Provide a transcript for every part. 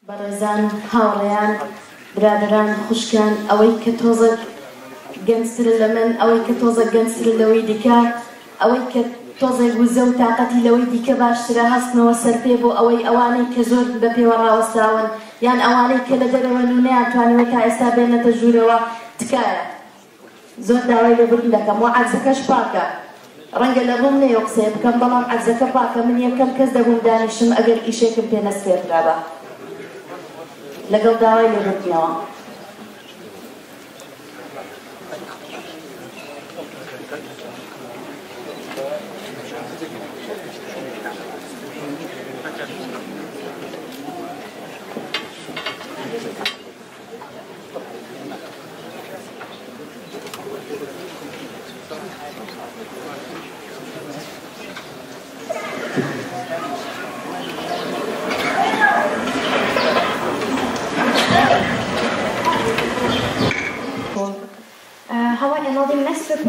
بەڕێزان هاوڕێیان برادران خوشکان ئەوەی کە تۆزە گەنجتر لە من ئەوەی کە تۆزە گەنجتر لەوەی دیکە ئەوەی کە تۆزێک وزە و تااقەتی لەوەی دیکە باشترە هەستنەوە سەر پێ بۆ ئەوەی ئەوانەی کە زۆر بە پێوە ڕاوەستاون یان ئەوانەی کە لە دەرەوە نەیانتوانیوە تا ئێستا بێنەتە ژوورەوە تکایە زۆر داوای لێبوردن دەکەم و عەجزەکەش پاکە ڕەنگە لە ڕوون نەیە قسەیە بکەم بەڵام عەجزەکە پاکە من یەکەم کەس دەبووم دانیشم ئەگەر ئیشێکم پێ نەسپێردرابە لەگەڵ داوای لێبوردنەوە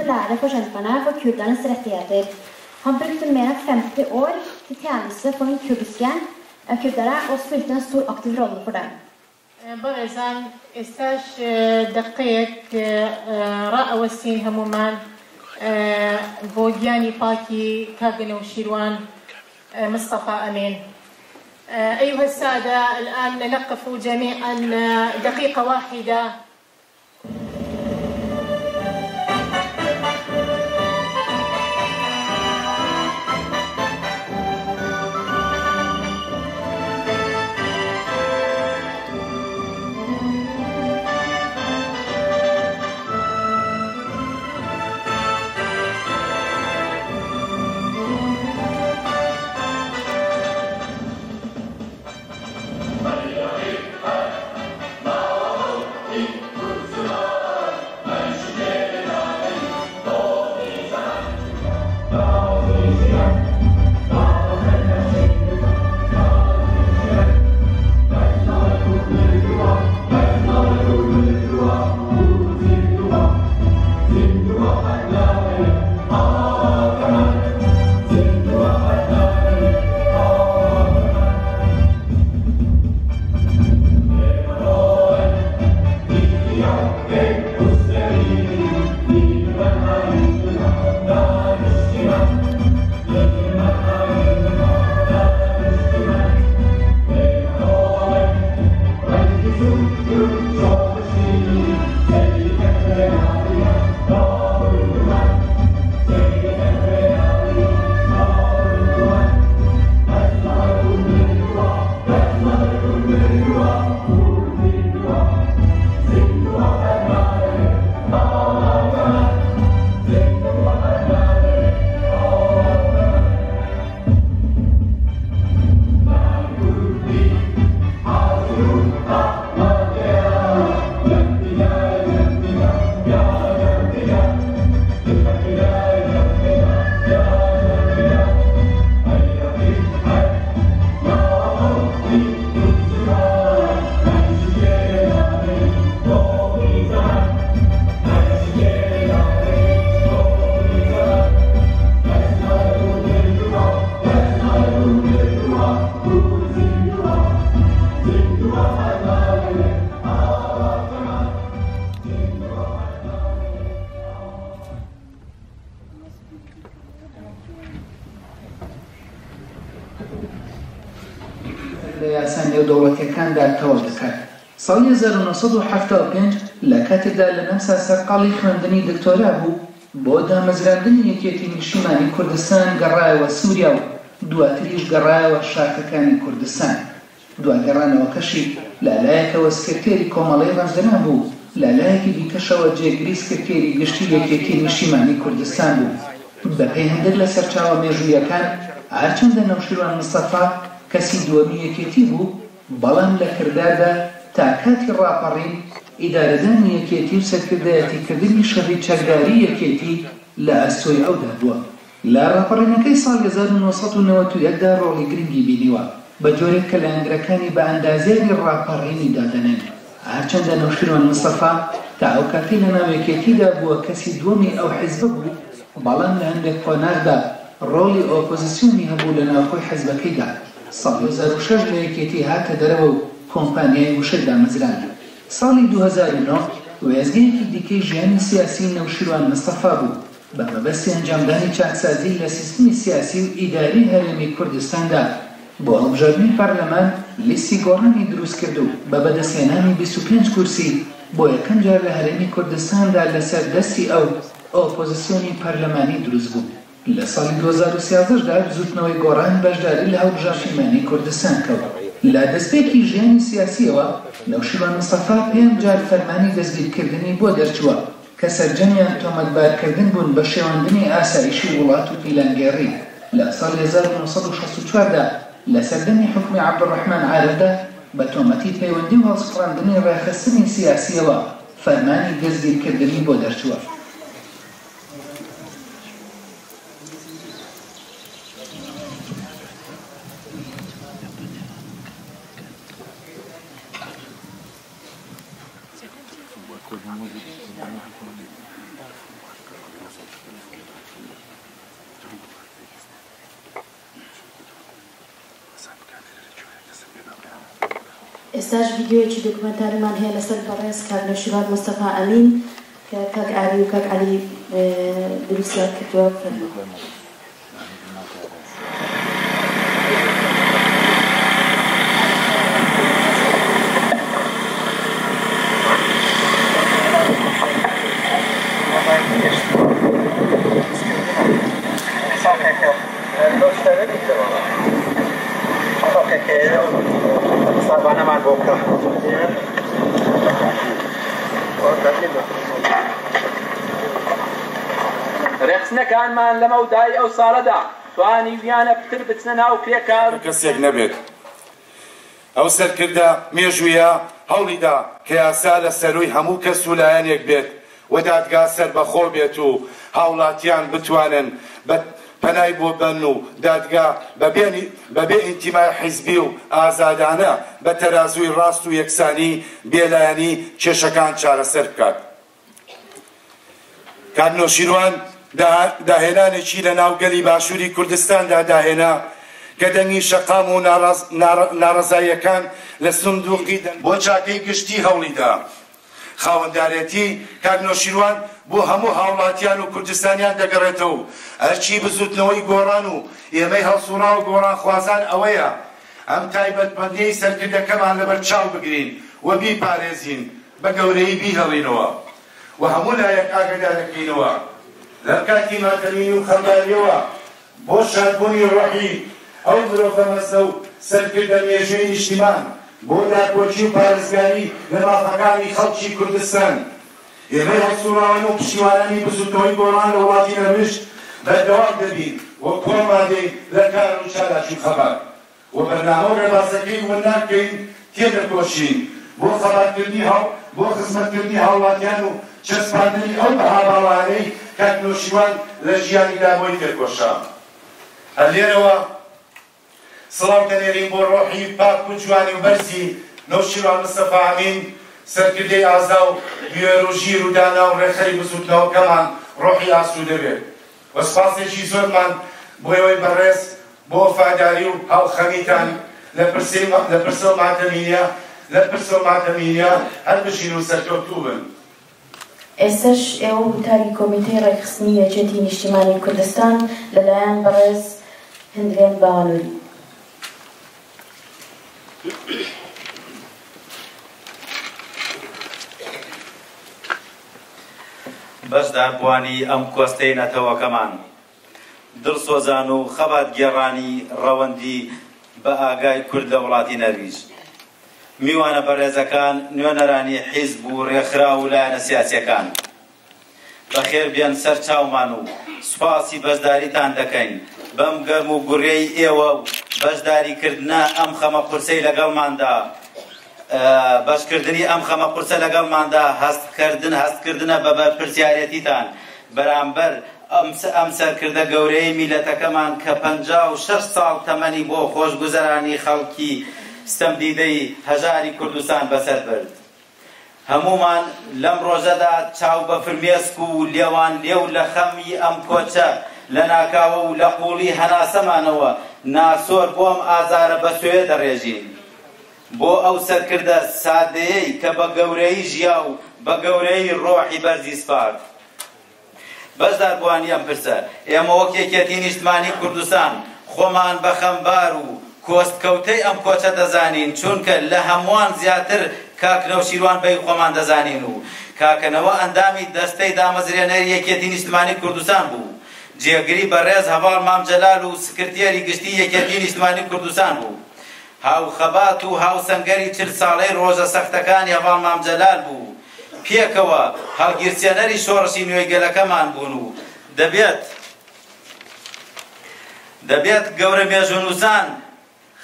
Populära forkämparna för kurdernas rättigheter har brukt mer än 50 år till tjänste för den kurdiska kurdare och spelat en stor aktiv roll för dem. برزان استاش دقيق رأى وسين همومان بوجياني باكي كاغن وشيروان مصطفى أمين. أيها السادة الآن نقف جميعا دقيقة واحدة. ساڵی 1975 لە کاتێکدا لە نەمسا سەرقاڵی خوێندنی دکتۆرا بوو بۆ دامەزراندنی یەکێتی نیشتیمانی کوردستان گەڕایەوە سووریا و دواتریش گەڕایەوە شاخەکانی کوردستان. دواگەڕانەوەکەشی لالایەکەوە سکرتێری کۆمەڵەی ڕەنجدەنا بوو، لالایەکی دیکەشەوە جێگری سکرتێری گشتی یەکێتی نیشتیمانی کوردستان بوو. بەپێی هەندێک لە سەرچاوە مێژوویەکان هەرچەندە نەوشیروان مستەفا کەسی دووەمی یەکێتی بوو، بەڵام لە کرداردا تا کاتی ڕاپەڕین ئیدارەدانی یەکێتی و سەرکردایەتیکردنی شەڕی چەکداری یەکێتی لە ئەستۆی ئەودا بووە. لە ڕاپەڕینەکەی ساڵی 1991دا ڕۆڵی گرنگی بینیوە بە جۆرێک کە لە ئەنگرەکانی بە ئەندازیاری ڕاپەڕینی دادەنێن. هەرچەندە نەوشیروان مستەفا تا ئەو کاتی لە ناوێکێتیدا بووە کەسی دووەمی ئەو حیزبە بوو، بەڵام لە هەندێک کۆناردا ڕۆڵی ئۆپۆزیسیۆنی هەبوو لە ناوخۆی حیزبەکەیدا. ساڵی 2006 لە یەکێتی هاتە دەرەوە و کۆمپانیای وشەی دامەزران. ساڵی 2009 وێزگەیەکی دیکەی ژیانی سیاسی نەوشیروان مستەفا بوو بە مەبەستی ئەنجامدانی چاکسازی لە سیستمی سیاسی و ئیداری هەرێمی کوردستاندا بۆ هەڵبژاردنی پارلەمان لیستی گۆڕانی دروست کرد و بە بەدەستهێنانی 25 کورسی بۆ یەکەم جار لە هەرێمی کوردستاندا لەسەر دەستی ئەو ئۆپۆزیسیۆنی پەرلەمانی دروست بوو. لە ساڵی 2013دا زوتنەوەی گۆڕان بەشداری لە هەڵبژاردنی کوردستان کەوت. لە دەستپێکی ژیانی سیاسیەوە نەوشیروان مستەفا پێنج جار فەرمانی دەستگیرکردنی بۆ دەرچووە کە سەرجەمیان تۆمەتبارکردن بوون بە شێوەندنی ئاسایشی وڵات و پیلانگێڕی. لە ساڵی 1964دا لە سەردەمی حکومی عەبدوڕەحمان عارەفدا بە تۆمەتی پەیوەندی و هەڵسوڕاندنی ڕێخستنی سیاسیەوە فەرمانی دەستگیرکردنی بۆ دەرچووە. ئێستاش ڤیدیۆیەکی دۆکمەنتاریمان هەیە لەسەر بەڕێز کاک نەوشیروان مستەفا ئەمین کە کاک ئاوی و کاک عەلی دروستیان کردووە. ڕێخستنەکانمان لە مەودای ئەو ساڵەدا توانی ویانە پتر بچنە ناو کرێکار کەسێک نەبێت. ئەو سەرکردە مێژوویە هەوڵیدا کە یاسا لە سەروی هەموو کەس و لایەنێک بێت و دادگا سەربەخۆ بێت و هاوڵاتیان بتوانن پەنای بۆ بن و دادگا بەبێ ئینتیمای حیزبی و ئازادانە بە تەرازوی ڕاست و یەکسانی بێلایەنی کێشەکان چارەسەر بکات. کاک نەوشیروان داهێنانێکی لە ناوگەلی باشووری کوردستاندا داهێنا کە دەنگی شەقام و ناڕەزاییەکان لە سندوقی بۆ چاکەی گشتی هەوڵیدا. خاوەندارێتی کاک نەوشیروان بۆ هەموو هاوڵاتیان و کوردستانیان دەگەڕێتەوە. هەرچی بزوتنەوەی گۆڕان و ئێمەی هەڵسوڕا و گۆڕان خوازان ئەوەیە ئەم تایبەتمەندیەی سەرکردەکەمان لەبەر چاو بگرین و بیپارێزین بە گەورەی بیهەڵینەوە و هەموو لایەک ئاگادار دەکەینەوە لە کاتی ماتەمین و خەمداریەوە بۆ شادبوونی ڕۆحی ئەو مرۆڤە مەزە و سەرکردە مێژووی نیشتیمان بۆ داپۆچی و پارێزگاری لە مافەکانی خەڵکی کوردستان. ئێمەی هەڵسوڕاوان و پشتیوانانی بزوتنەوەی گۆڕان لە وڵاتی نەرویشت بەردەوام دەبین و کۆمادەین لە کار و چالاکی خەبات و بەرنامە و ڕێبازەکەی وەناکەین تێدەکۆشین بۆ خەباتکردنی بۆ خزمەتکردنی هاوڵاتیان و چەسپاندنی ئەو بەهاباوانەی کاک نەوشیروان لە ژیانیدا بۆی دەرکۆشا. هەلێرەوە سڵاو دەنێرین بۆ ڕۆحی پاک و جوانی و بەرزی نەوشیروان مستەفا ئەمین سەرکردەی ئازا و گوێر و ژیر و دانا و ڕێخەری بزوتنەوەکەمان ڕۆحی ئاسوودە بێت و سپاسێکی زۆرمان بۆ ئێوەی بەڕێز بۆ وەفاداری و هاوخەمیتان لە پرسە و ماتەمینە هەر بژین و سەرکەوتوو بن. ئێستش ئێوە وتاری کۆمیتەی ڕێکخستنی یەکێتی نیشتیمانی کوردستان لەلایەن بەڕێز هەندێن باوانووری. بەشداربووانی ئەم کۆستەی نەتەوەکەمان دڵسۆزان و خەبات گێڕانی ڕەوەندی بە ئاگای کورد لە وڵاتی نەرویج. میوانە بەڕێزەکان، نوێنەرانی حیزب و ڕێکخرا و لایەنە سیاسیەکان، بەخێر بێن سەر چاومان و سوپاسی بەشداریتان دەکەین بەم گەرم و گوڕێی ئێوە و بەشداریکردنە ئەم خەمە قورسەی لەگەڵماندا بەشکردنی ئەم خەمە قورسە لەگەڵماندا هەستکردنە بە بەرپرسیارەتیتان بەرامبەر ئەم سەرکردە گەورەی میلەتەکەمان کە 56 ساڵ تەمەنی بۆ خۆشگوزەرانی خەڵکی ستەمدیدەی هەژاری کوردستان بەسەر برد. هەمومان لەم ڕۆژەدا چاو بە فرمێسک و لێوان لێو لە خەمی ئەم کۆچە لە ناکاوە و لە قوڵی هەناسەمانەوە ناسۆر بۆم ئازارە بە سوێ دەڕێژین. بۆ ئەو سەرکردە سادەیەی کە بە گەورەی ژیا و بە گەورەی ڕۆحی بەرزی سپارد. بەشدار بوانی ئەم پرسە ئێمە وەک یەکێتی نیشتمانی کوردستان خۆمان بە خەمبار و کۆستکەوتەی ئەم کۆچە دەزانین، چونکە لە هەمووان زیاتر کاکنەوشیروان بەی خۆمان دەزانین و کاکنەوە ئەندامی دەستەی دامەزرێنەری یەکێتی نیشتمانی کوردستان بوو. جێگری بەڕێز هەواڵ مامجەلال و سکرتێری گشتی یەکێتی نیشتمانی کوردستان بوو. هاو خەبات و هاو سەنگەری 40 ساڵەی ڕۆژە سەختەکانی هەواڵ مامجەلال بوو. پێکەوە هەڵگیرچێنەری شۆڕشی نوێی گەلەکەمان بوون و دەبێت گەورە مێژونووسان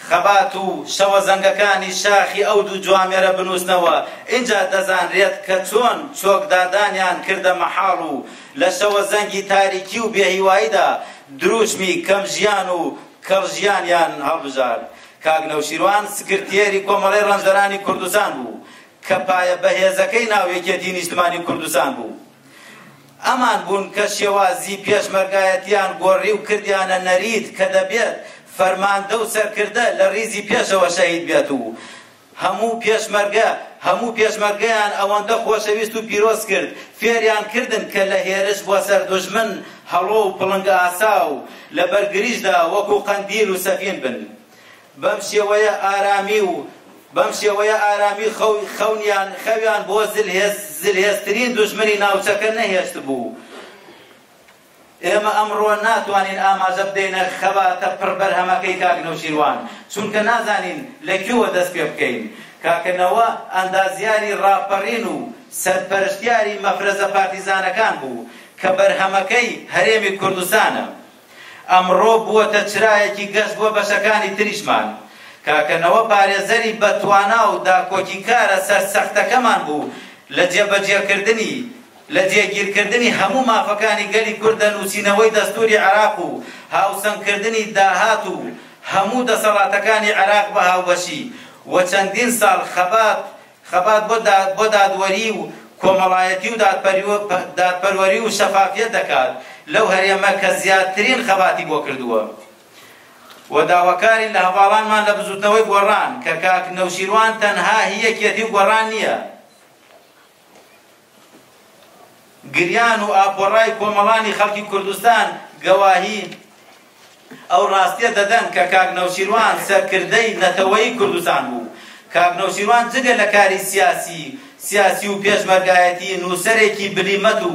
خەبات و شەوە زەنگەکانی شاخی ئەو دوو جوامێرە بنووسنەوە. اینجا دەزانرێت کە چۆن چۆکدادانیان کردە مەحاڵ و لە شەوە زەنگی تاریکی و بێهیواییدا دروشمی کەم ژیان و کەڵژیانیان هەڵبژارد. کاک نەوشیروان سکرتێری کۆمەڵەی ڕەنجەرانی کوردستان بوو کە پایە بەهێزەکەی ناو یەکێتی نیشتمانی کوردستان بوو. ئەمان بوون کە شێوازی پێشمەرگایەتیان گۆڕی و کردیانە نەرید کە دەبێت فەرماندە و سەرکردە لە ڕیزی پێشەوە شەهید بێت و هەموو پێشمەرگەیان ئەوەندە خۆشەویست و پیرۆز کرد فێریان کردن کە لە هێرش بۆ سەر دوژمن هەڵۆ و پڵنگە ئاسا و لە بەرگریشدا وەکو قەندیل و سەفین بن. بەم شێوەیە ئارامی خەویان بۆ زلهێزترین دوژمنی ناوچەکە نەهێشت بوو. ئێمە ئەمڕۆ ناتوانین ئاماژە بدەینە خەباتە پڕبەرهەمەکەی کاک نەوشیروان، چونکە نازانین لەکوێوە دەست پێ بکەین. کاکنەوە ئەندازیاری ڕاپەڕین و سەرپەرشتیاری مەفرەزە پارتیزانەکان بوو کە بەرهەمەکەی هەرێمی کوردستانە. ئەمڕۆ بووەتە چرایەکی گەشت بۆ بەشەکانی تریشمان. کاکنەوە پارێزەری بەتوانا و داکۆکیکارە سەرسەختەکەمان بوو لە جێگیرکردنی هەموو مافەکانی گەلی کوردە نووسینەوەی دەستوری عێراق و هاوسەنگکردنی داهات و هەموو دەسەڵاتەکانی عێراق بە هاوبەشی و چەندین ساڵ خەبات بۆ دادوەری و کۆمەڵایەتی و دادپەروەری و شەفافیەت دەکات لەو هەرێمە کە زیاترین خەباتی بۆ کردووە. و داواکارین لە هەواڵانمان لە بزوتنەوەی گۆڕان کە کاک نەوشیروان تەنها هی یەکێتی و گۆڕان نییە. گریان و ئاپۆڕای کۆمەڵانی خەڵکی کوردستان گەواهی ئەو ڕاستیە دەدەن کە کاک نەوشیروان سەرکردەی نەتەوەیی کوردستان بوو. کاک نەوشیروان جگە لە کاری سیاسی و پێشمەرگایەتی نووسەرێکی بلیمەت و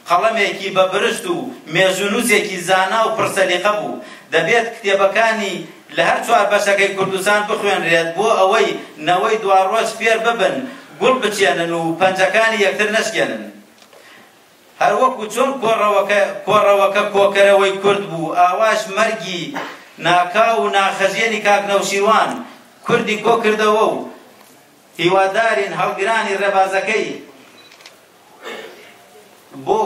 قەڵەمێکی بەبرشت و مێژونووسێکی زانا و پرسەلیقە بوو. دەبێت کتێبەکانی لە هەر چوار بەشەکەی کوردستان بخوێنرێت بۆ ئەوەی نەوەی دواڕۆژ فێر ببن، گوڵ بچێنن و پەنجەکانی یەکتر نەشکێنن. هەروەکو چۆن کۆڕەوەکە کۆکەرەوەی کورد بوو، ئاواش مەرگی ناکاو و ناخەژێنی کاک نەوشیروان کوردی کۆ کردەوە و هیوادارین هەڵگرانی ڕێبازەکەی بۆ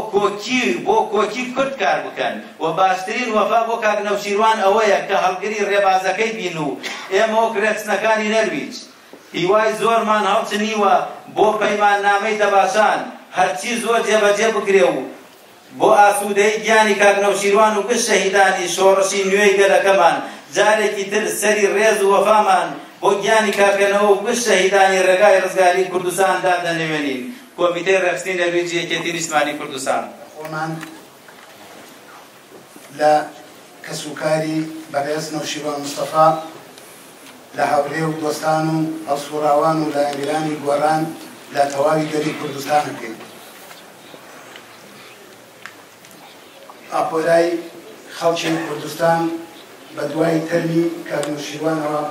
کۆکی کورد کار بکەن و باشترین وەفا بۆ کاک نەوشیروان ئەوەیە کە هەڵگری ڕێبازەکەی بین و ئێمە وەک رێکسنەکانی نەرویج هیوای زۆرمان هەڵچنیوە بۆ پەیماننامەی دەباشان هەرچی زۆر جێبەجێ بکرێ و بۆ ئاسوودەی گیانی کاک نەوشیروان و گشت شەهیدانی شۆڕشی نوێی گەلەکەمان جارێکی تر سەری ڕێز و وەفامان بۆ گیانی کاکەنەوە و گشت شەهیدانی ڕێگای ڕزگاری کوردستان دادەنێوێنین. کۆمیتەی ڕێکخستنی نەرویجی یەکێتی نیشتمانی کوردستان خۆمان لە کەسوکاری بەڕێز نەوشیروان مستەفا لە هاوڕێ و دۆستان و هەڵسوڕاوان و لایەنگرانی گۆڕان لە تەواوی گەلی کوردستان بکەین. ئاپۆرای خەڵکی کوردستان بە دوای تەرمی کاک نەوشیروانەوە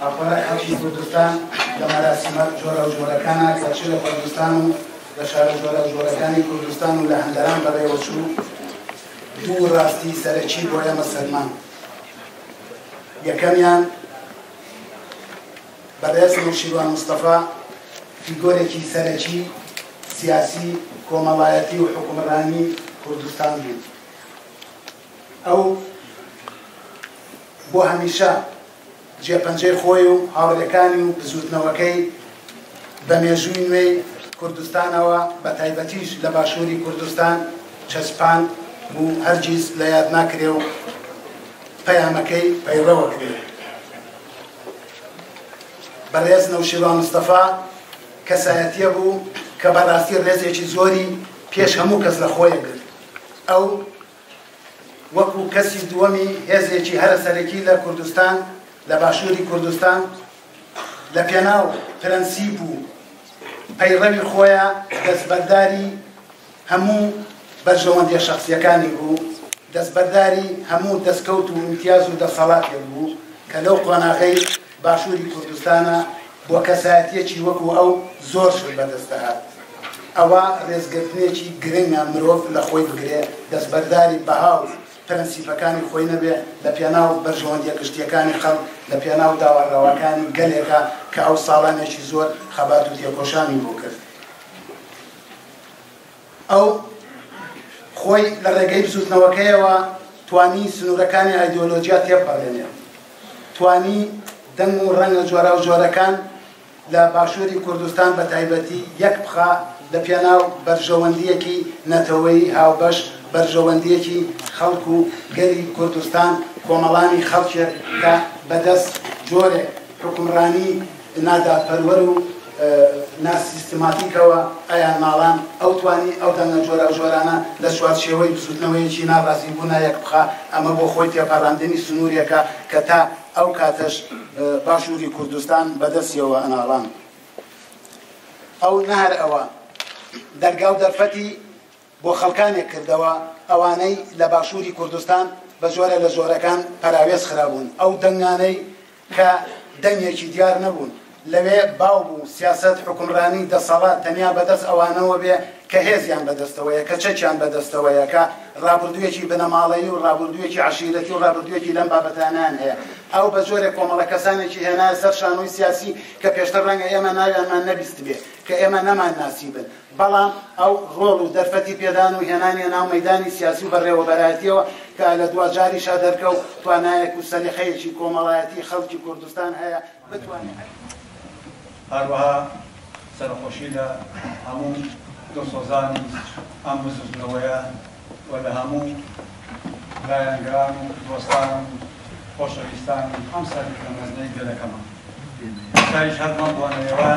ئاپۆرای خەڵکی کوردستان لە مەراسیمە جۆرە و جۆرەکانە کە چ لە کوردستان و لە شارە جۆرە و جۆرەکانی کوردستان و لە هەندەران بەڕێوەچوو دوو ڕاستی سەرەکی بۆ ئێمە سەرمان. یەکەمیان بەڕێز نەوشیروان مستەفا فیگۆرێکی سەرەکی سیاسی کۆمەڵایەتی و حکومڕانی کوردستان بوو. ئەو بۆ هەمیشە جێپەنجەی خۆی و هاوڕێکانی و بزوتنەوەکەی بە مێژووی نوێی کوردستانەوە بە تایبەتیش لە باشووری کوردستان چەسپان و هەرگیز لە یاد ناکرێ و پەیامەکەی پەیڕەوە کرێ. بەڕێز نەوشیروان مستەفا کەسایەتیە بوو کە بەڕاستی ڕێزێکی زۆری پێش هەموو کەس لە خۆیە گرت. ئەو وەکو کەسی دووەمی هێزێکی هەرە سەرەکی لە کوردستان لە باشووری کوردستان لە پێناو پرەنسیپ و پەیڕەوی خۆیان دەستبەرداری هەموو بەرژەوەندیە شەخسیەکانی بوو، دەستبەرداری هەموو دەستکەوت و امتیاز و دەسەڵاتێک بوو کە لەو قۆناغەی باشووری کوردستانە بۆ کەسایەتیەکی وەکو ئەو زۆر شت بەدەستدەهات. ئەوە ڕێزگرتنێکی گرنگە مرۆڤ لە خۆی بگرێ، دەستبەرداری بەهاو پرەنسیپەکانی خۆی نەبێ لە پێناو بەرژەوەندیە گشتیەکانی خەڵک، لە پێناو داوەڕەوەکانی گەلێکە کە ئەو ساڵانێکی زۆر خەبات و تێکۆشانی بۆ کرد. ئەو خۆی لە ڕێگەی بزوتنەوەکەیەوە توانی سنوورەکانی ئایدۆلۆجیا تێپەڕێنێ، توانی دەنگ و ڕەنگە جۆرا و جۆرەکان لە باشووری کوردستان بە تایبەتی یەک بخا لە پێناو بەرژەوەندیەکی نەتەوەی هاوبەش، بەرژەوەندیەکی خەڵک و گەلی کوردستان، کۆمەڵانی خەڵکێک کە بەدەست جۆرێک حکومڕانی ناداپەروەر و ناسیستماتیکەوە ئەیان ماڵان ئەو توانی ئەو دەنگە جۆرە و جۆرانە لە چوارچێوەی بسووتنەوەیەکی ناڕازی بوونا یەک بخا. ئەمە بۆ خۆی تێپەڕاندنی سنوورێکە کە تا ئەو کاتەش باشووری کوردستان بەدەستیەوە ئەناڵان. ئەو نەهەر ئەوە دەرگا و دەرفەتی بۆ خەڵکانێک کردەوە ئەوانەی لە باشووری کوردستان بە جۆرە لە جۆرەکان پەراوێز خرابوون. ئەو دەنگانەی کە دەنگێکی دیار نەبوون لەوێ باو بوو سیاست حکومڕانی دەسەڵات تەنیا بەدەست ئەوانەوە بێ کە هێزیان بەدەستەوەیە، کە چەکیان بەدەستەوەیە، کە ڕابردوویەکی بنەماڵەیی و ڕابردوویەکی عەشیرەتی و ڕابردوویەکی لەم بابەتانیان هەیە. ئەو بە جۆرێک کۆمەڵە کەسانێکی هێنایە سەر شانۆی سیاسی کە پێشتر ڕەنگە ئێمە ناویانمان نەبیست بێ، کە ئێمە نەمان ناسی بن، بەڵام ئەو ڕۆڵ و دەرفەتی پێدان و هێنانیە ناو مەیدانی سیاسی و بەڕێوەبەرایەتیەوە کە لە دوجاریشا دەرکە و توانایەک و سەلیقەیەکی کۆمەڵایەتی خەڵکی کوردستان هەیە بتوانێت. هەروەها سەرخۆشی لە هەموو دڵسۆزانی ئەم بزوتنەوەیە و لە هەموو لایەنگران و دۆستان و خۆشەویستان ئەم سەرکە مەزنەی گەلەکەمان. تاریش هەرمان بوانەوە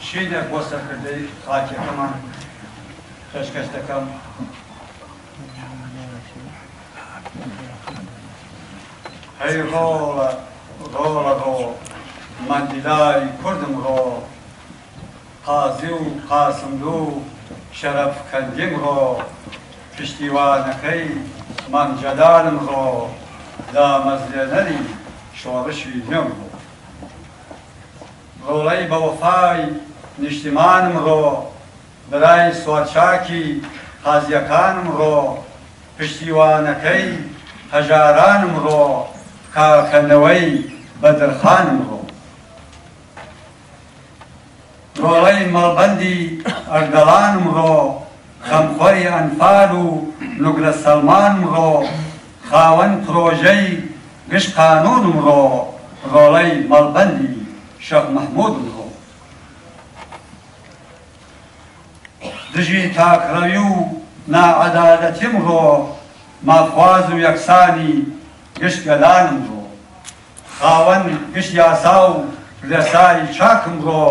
شینێک بۆ سەرکردەی خاکێکەمان خێشکەش دەکەم. هەی ڕۆڵە ڕۆڵە ڕۆ مەندیلای کوردم ڕۆ، قازی و قاسملو شەرەف کەندیم ڕۆ، پشتیوانەکەی مەنجەدارم ڕۆ، دامەزلێنەری شۆڕشی نوێم ڕۆ، ڕۆڵەی بە وەفای نیشتیمانم ڕۆ، برای سوارچاکی قازیەکانم ڕۆ، پشتیوانەکەی هەژارانم ڕۆ، کاکەنەوەی بەدرخانم ڕۆ، ڕۆڵەی مەڵبەندی ئەردەڵانم ڕۆ، خەمخۆری ئەنفال و نوگرە سەلمانم ڕۆ، خاوەن پرۆژەی گشت قانونم ڕۆ، ڕۆڵەی مەڵبەندی شەخ مەحموودم ڕۆ، دژی تاکڕەوی و نائەدالەتیم ڕۆ، مافواز و یەکسانی گشت گەلانم ڕۆ، خاوەن گشت یاسا و لەسای چاکم ڕۆ،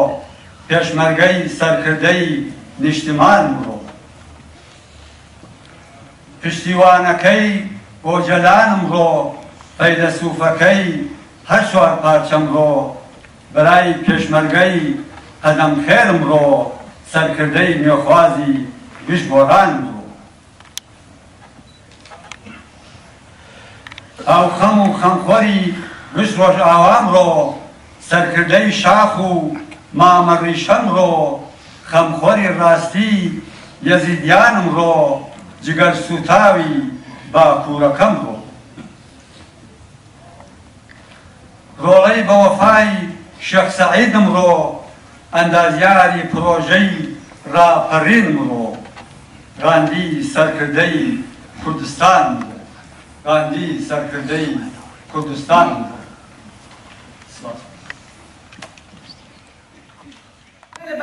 پێشمەرگەی سەرکردەی نیشتیمانم ڕۆ، پشتیوانەکەی بۆ جەلانم ڕۆ، پەیدەسووفەکەی هەر چوار پارچەم ڕۆ، برای پێشمەرگەی قەدەمخێرم ڕۆ، سەرکردەی نوێخوازی گشت گۆڕانم ڕۆ، ئاوخەم و خەمخۆری گشت ڕۆژ ئاوام ڕۆ، سەرکردەی شاخ و مامەڕیشەم ڕۆ، خەمخۆری ڕاستی یەزیدیانم ڕۆ، جگەر سوتاوی باکوورەکەم ڕۆ، ڕۆڵەی بە وەفای شێخ سەعیدم ڕۆ، ئەندازیاری پرۆژەی ڕاپەڕینم ڕۆ، ڕاندی سەرکردەی کوردستان ڕۆ، ڕاندی سەرکردەی کوردستان ڕۆ.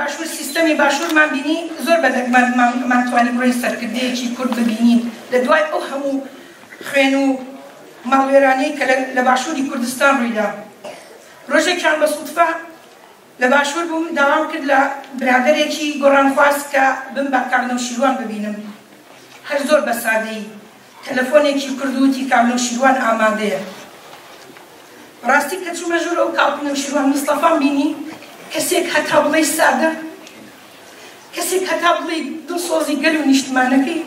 باشوور سیستەمی باشوورمان بینی زۆر بەدەگمانتوانی بڕۆی سەرکردەیەکی کورد ببینین لە دوای ئەو هەموو خوێن و ماڵوێرانەی کە لە باشووری کوردستان ڕوویدا. ڕۆژێکیان بە سوودفە لە باشوور بووم داوام کرد لە برادێکی گۆڕانخواست کە بم بە کاکنەوشیروان ببینم هەر زۆر بە سادەیی تەلەفۆنێکی کرد و وتی کاکنەوشیروان ئامادەیە ڕاستی کە چوومە ژوور ئەو کاکنەوشیروان مستەفام بینی کەسێک هەتا بڵێ سادە کەسێک هەتا بڵێ دڵسۆزی گەل و نیشتمانەکەی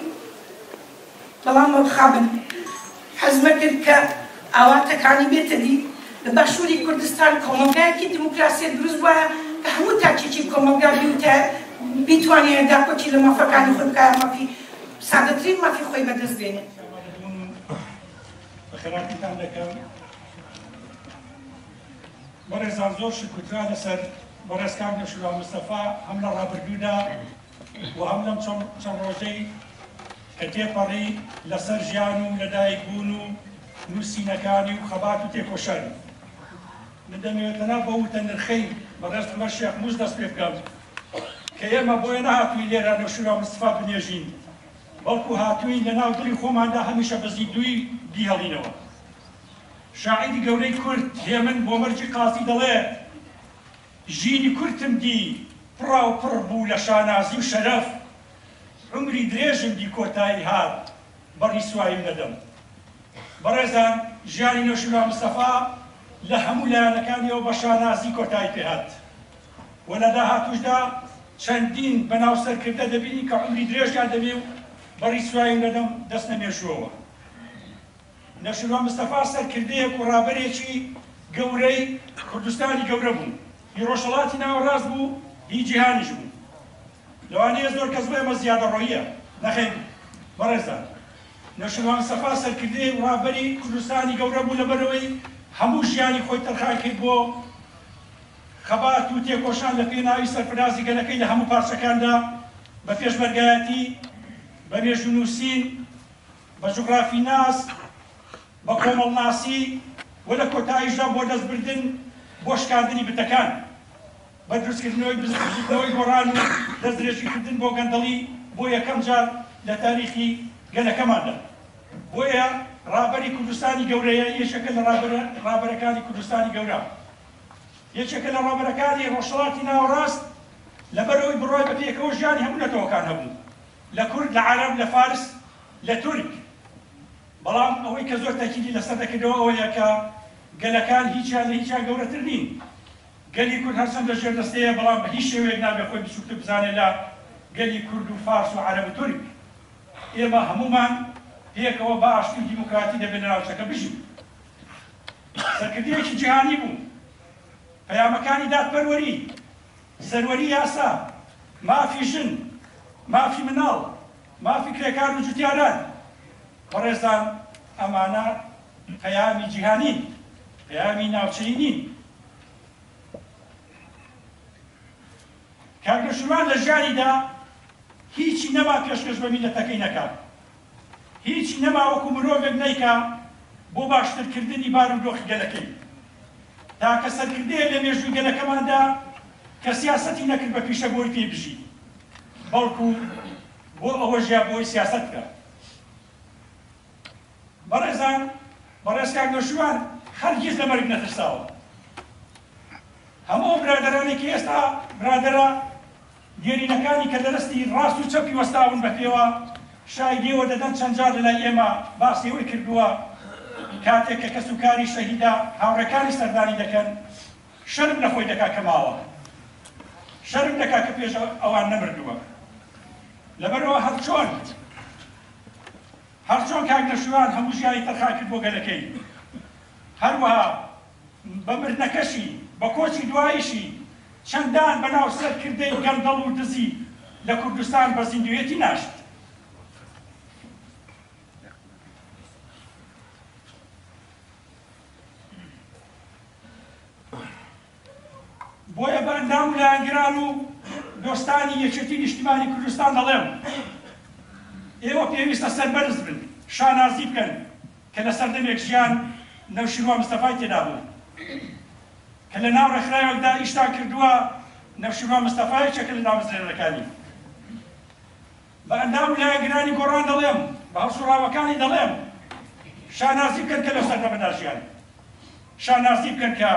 بەڵام ئەو خابن حەزمە کرد کە ئاواتەکانی بێتە دی لە باشووری کوردستان کۆمەلگایەکی دیموکراسی دروست وایە کە هەموو تاکێکی کۆمەلگا بیتوانێت داپۆکی لە مافەکانی خۆی بکایە مافی سادەترین مافی خۆی بەدەست بێنێت. بەخێراتیتان دەکەم بەڕێزان زۆر شکوترا لەسەر بەڕێز کاکنەوشیروان مستەفا هەم لە ڕابردوودا و هەم لەم چەند ڕۆژەی کە تێپەڕی لەسەر ژیان و لەدایکبوون و نووسینەکانی و خەبات و تێکۆشانی من دەمەوێتەنا بە وتە نرخەی بەڕێز عومەر شێخ مووس دەست پێ بکەم کە ئێمە بۆیە نەهاتووی لێرە نەوشیروان مستەفا بنێژین بەڵکو هاتووی لە ناو دڵی خۆماندا هەمیشە بەزی دووی دیهەڵینەوە. شاعیری گەورەی کورد هێمن بۆ مەرجی قازی دەڵێ ژینی کورتم دی پڕا و پڕ بوو لە شانازی و شەرەف عمری درێژم دی کۆتایی هات بەڕی سواییم نەدەم. بەڕێزان ژیانی نەوشیروان مستەفا لە هەموو لایەنەکانیەوە بە شانازی کۆتایی پێهات و لە داهاتوشدا چەندین بەناو سەرکردە دەبینی کە عمری درێژیان دەبێ و بەڕی سواییم نەدەم دەست نەمێشووەوە. نەوشیروان مستەفا سەرکردەیەک و ڕابەرێکی گەورەی کوردستانی گەورە بوو هی ڕۆژهەڵاتی ناوەڕاست بوو هی جیهانیش بوو لەوانەیە زۆر کەس بڵێ ئەمە زیادەڕۆییە نەخێر بەڕێزان نەوشیروان مستەفا سەرکردەی و ڕابەری کوردستانی گەورە بوو لەبەرەوەی هەموو ژیانی خۆی تەرخان کرد بۆ خەبات و تێکۆشان لە پێناوی سەرفرازی گەلەکەی لە هەموو پارچەکاندا بە پێشمەرگایەتی بە مێژوونووسین بە جوغرافی ناس بە کۆمەڵناسی و لە کۆتاییشدا بۆ دەستبردن بۆ شکاندنی بتەکان بە دروستکردنەوەی بزنەوەی گۆڕان و دەستدرێژیکردن بۆ گەندەڵی بۆ یەکەم جار لە تاریخی گەلەکەماندا. بۆیە ڕابەری کوردستانی گەورەیە یەکێکە لە ڕابەرەکانی کوردستانی گەورە یەکێکە لە ڕابەرەکانی ڕۆژهەڵاتی ناوەڕاست لەبەرەوەی بڕای بە پێکەوە ژیانی هەموو نەتەوەکان هەبوو لە کورد لە عەرەب لە فارس لە تورک. بەڵام ئەوەی کە زۆر تاکیدی لەسەر دەکردەوە ئەوەیە کە گەلەکان هیچیان لە هیچیان گەورەتر نین. گەلی کورد هەرچەند لە ژێردەستەیە بەڵام بە هیچ شێوەیەک نابێت خۆی بچووکتر بزانێت لە گەلی کورد و فارس و عەرەب و تورک. ئێمە هەمومان پێکەوە بە ئاشتی و دیموکراتی دەبێت لە ناوچەکە بژین. سەرکردەیەکی جیهانی بوو پەیامەکانی دادپەروەری سەروەری یاسا مافی ژن مافی مناڵ مافی کرێکار و جوتیاران. بەڕێزان ئەمانە پەیامی جیهانین پەیامی ناوچەیی نین. کاکنەوشیروان لە ژیانیدا هیچی نەما پێشکەش بە میلەتەکەی نەکات هیچی نەما وەکو مرۆڤێک نەیکا بۆ باشترکردنی بار و دۆخی گەلەکەی تاکە سەرکردەیە لە مێژووی گەلەکەماندا کە سیاسەتی نەکرد بە پیشەگۆی پێی بژی بەڵکو بۆ ئەوە ژیا بۆی سیاسەت بکات. بەڕێزان بەڕێز کاکنەوشیروان هەرگیز لە مەرگ نەترساوە. هەموو برادەرانێکی ئێستا برادەرە دیێرینەکانی کە دەرستی ڕاست و چەپی وەستاون بە پێوە شایدێوە دەدەن چەند جار لەلای ئێمە باسی ئەوەی کردووە کاتێک کە کەس و کاری شەهیدا هاوڕێکانی سەردانی دەکەن شەرم لە خۆی دەکا کە ماوە شەرم دەکا کە پێش ئەوان نەمردووە. لەبەرەوە هەرچۆن کاکنەوشیروان هەموو ژیانی تەرخان کرد بۆ گەلەکەی هەروەها بە مردنەکەشی بە کۆچی دواییشی چەندان بەناو سەرکردەی گەندەڵ و دزی لە کوردستان بە زیندوویەتی ناشت. بۆیە بە ئەندام و لایەنگران و دۆستانی یەکێتی نیشتیمانی کوردستان دەڵێم ئێوە پێویستە سەربەرز بن شانازی بکەن کە لە سەردەمێک ژیان نەوشیروان مستەفای تێدا بوو کە لە ناو ڕێکخراوێکدا ئیشتان کردووە نەوشیروان مستەفای یەکێکە لە ناوەزرێنەکانی. بە ئەندام و لایەنگرانی گۆڕان دەڵێم بە هەڵسوڕاوەکانی دەڵێم شانازی بکەن کە لە سەردەمەدا ژیان شانازی بکەن کە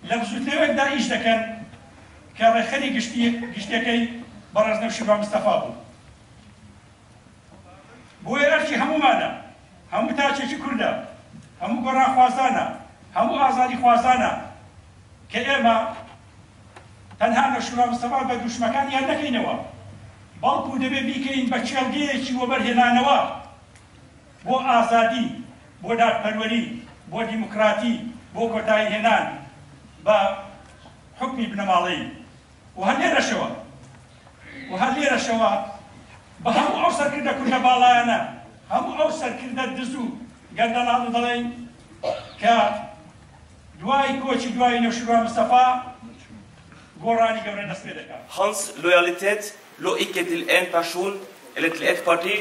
لە بزوتنەوەکدا ئیش دەکەن کە ڕێخەری گشتەکەی بەڕێزنەوشیروان مستەفا بوو. بۆیە ئەرکی هەمومانە، هەموو تاچێکی کوردە، هەموو گۆڕانخوازانە، هەموو ئازادی خوازانە کە ئێمە تەنها نەوشیروان مستەفا بە دووشمەکانیان نەکەینەوە، بەڵکو دەبێ بیکەین بە چێڵگەیەکی وەبەرهێنانەوە بۆ ئازادی، بۆ دادپەروەری، بۆ دیموکراتی، بۆ کۆتایی هێنان بە حکمی بنەماڵەیی. و هەر لێرەشەوە بە هەموو ئەو سەرکردە کوردە باڵایانە، هەموو ئەو سەرکردە دز و گەندەڵان دەڵێن کە دوای کۆچی دوای نەوشیروان مستەفا گۆڕانی گەورە دەست پێ دەکات. Hans lojalitet lå ikke til en person eller til et parti.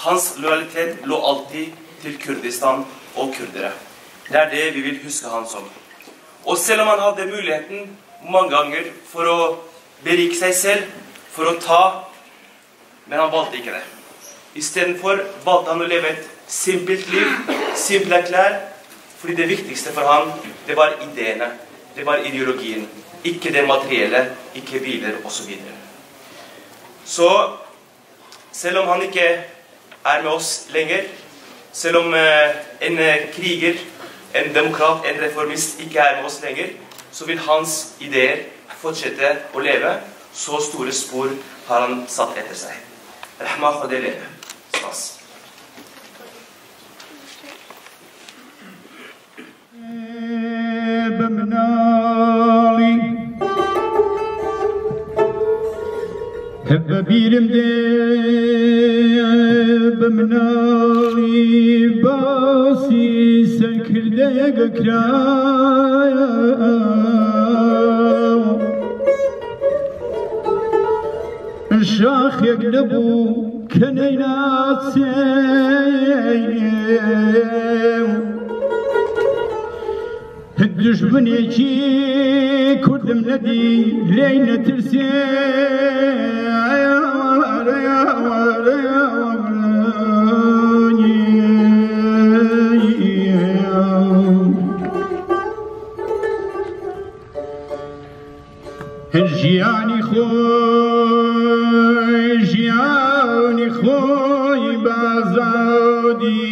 Hans lojalitet lå alltid til Kurdistan og kurdere. Det er det vi vil huske han som. Og selv om han hadde muligheten mange ganger for å berike seg selv, for å ta, men han valgte ikke det. Istedenfor valgte han å leve et simpelt liv, simple klær, fordi det viktigste for han, det var ideene, det var ideologien, ikke det materielle, ikke biler osv. Så selv om han ikke er med oss lenger, selv om en kriger, en demokrat, en reformist ikke er med oss lenger, så vil hans ideer fortsette å leve. Så store spor har han satt etter seg. Rahma khode leve. Stas. بمنالي هب بيرم دي بمنالي باسي سنكر ديق كرايا الشاخ يقلبو كنينات سيم الدجمني كي كرد مندي لينا ترسي جياني خوي جياني خوي بازودي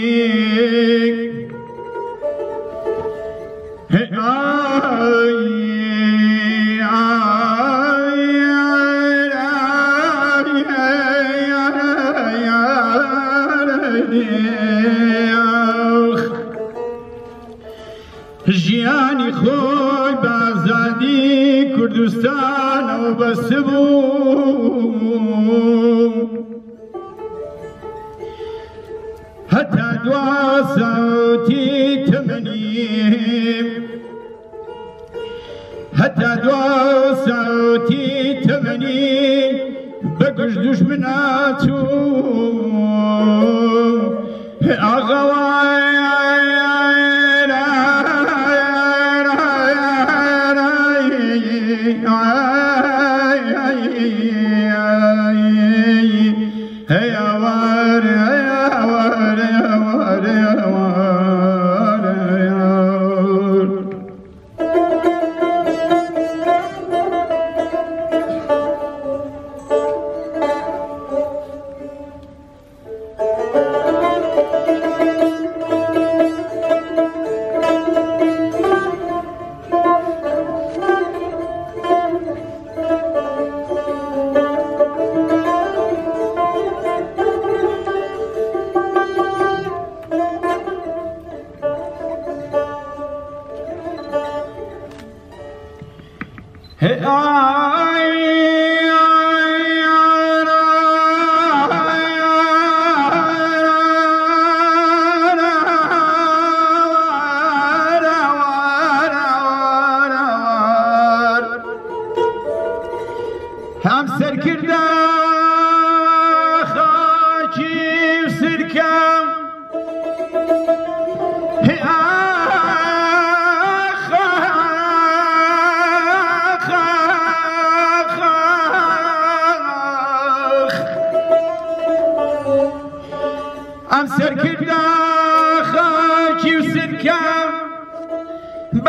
جياني خوي بازادي كردستان وبسبو حتى دعا صوتي تمنيم حتى دعا صوتي تمنيم بقش دشمناتو أغواي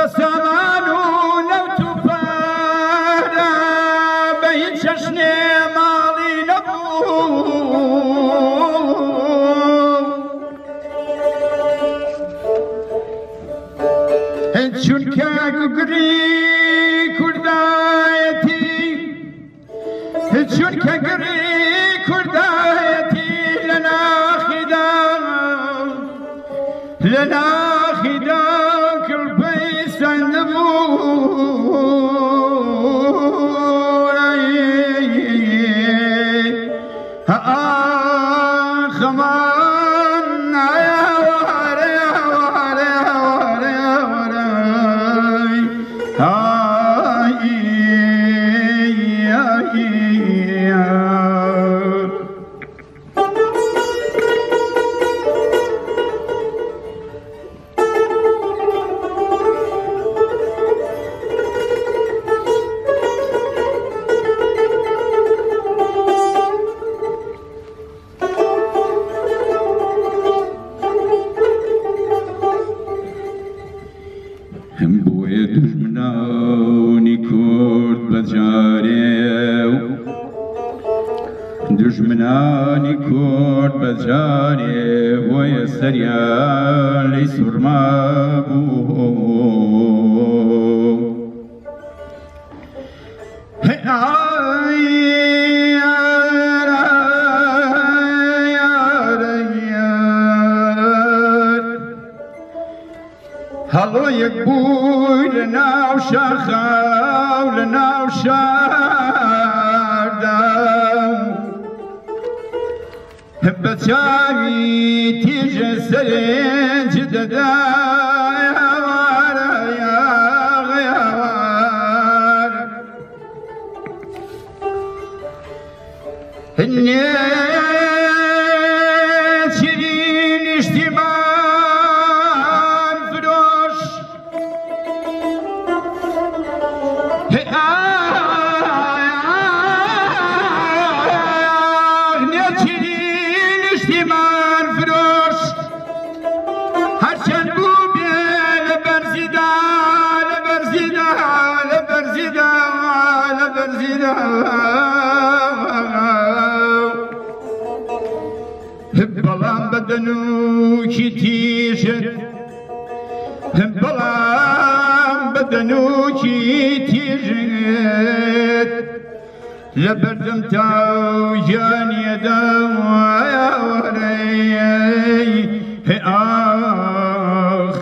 بسامانو لو تفارا چونك قري كردايتي لنا خداك البيس النبور خمان يا وار يا وار يا وار يا دجمناني كورد بجاري ويسريا ليسر مابو هلو يكبوي لنا وشاخا ولنا وشاردا بتشاوي تيجي سرين جددا يا وار يا غيار شيرين اجتماع فروش بلان بدنوكي تيجت بلان بدنوكي تيجت لبردم تاو جاني دوايا وري آخ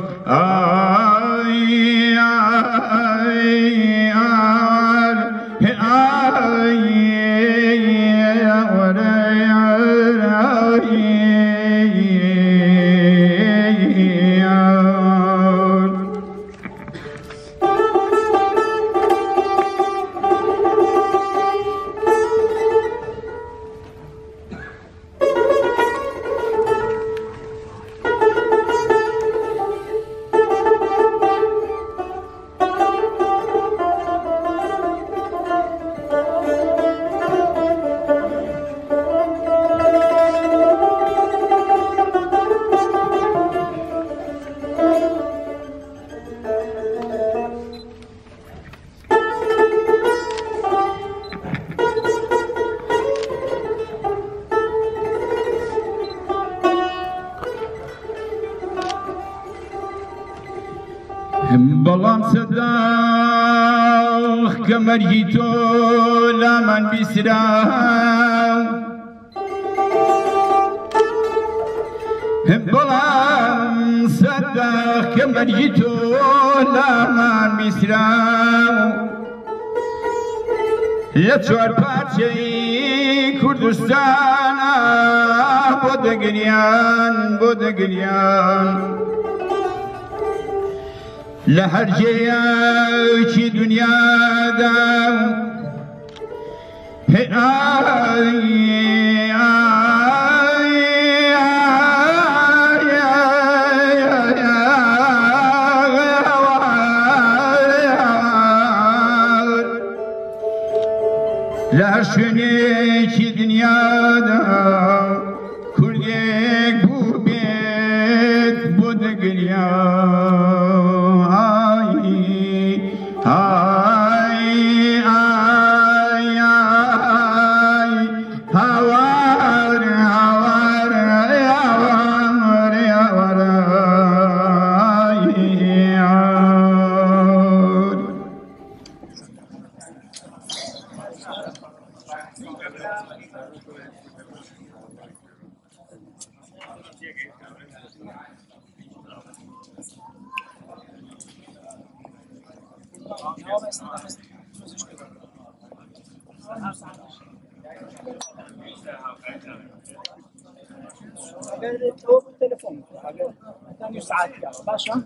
بلان صداخ كمرجيتو لامان بسراو بلان صداخ كمرجيتو لامان بسراو لچوار پارچهی کردستانا بودگریان لهر جياكي دنيا داو لهر شنيكي دنيا داو كرديك بو بيت بودگريان التليفون ثاني ساعات باشا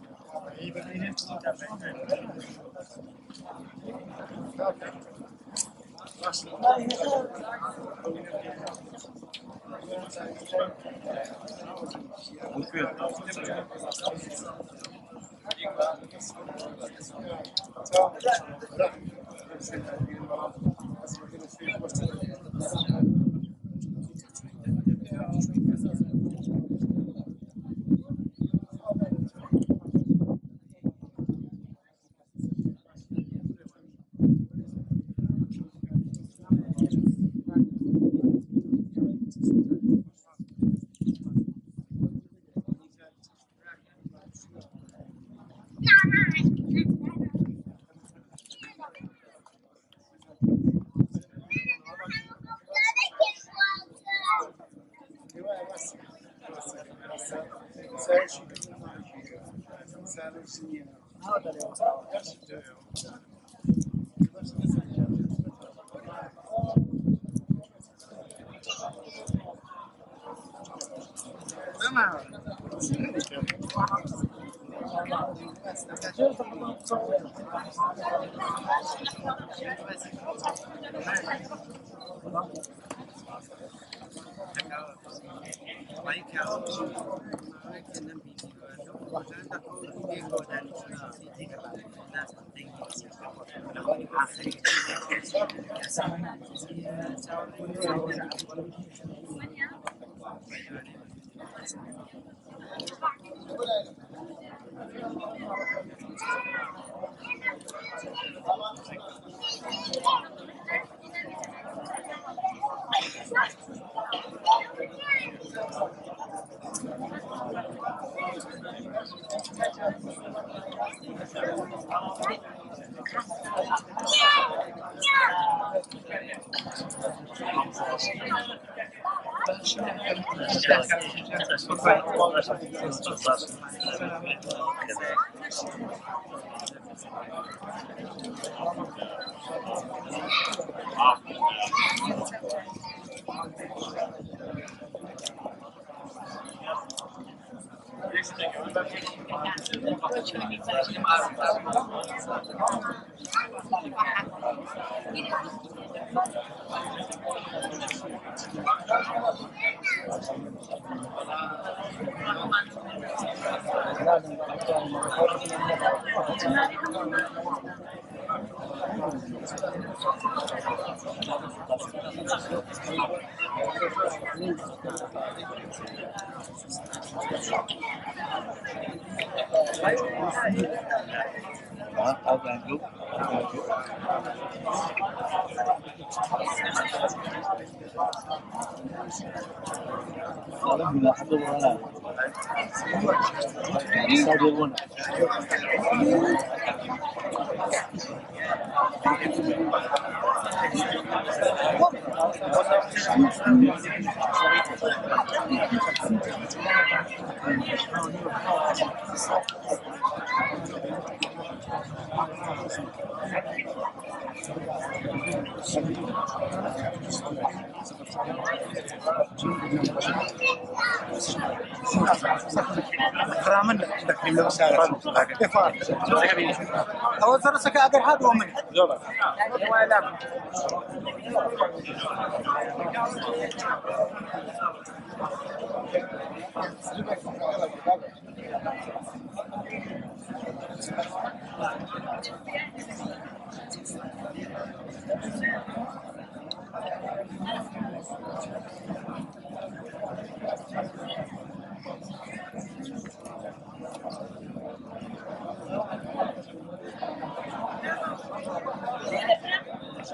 أول درسك أقدر هذا ومن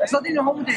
صديقي هم دين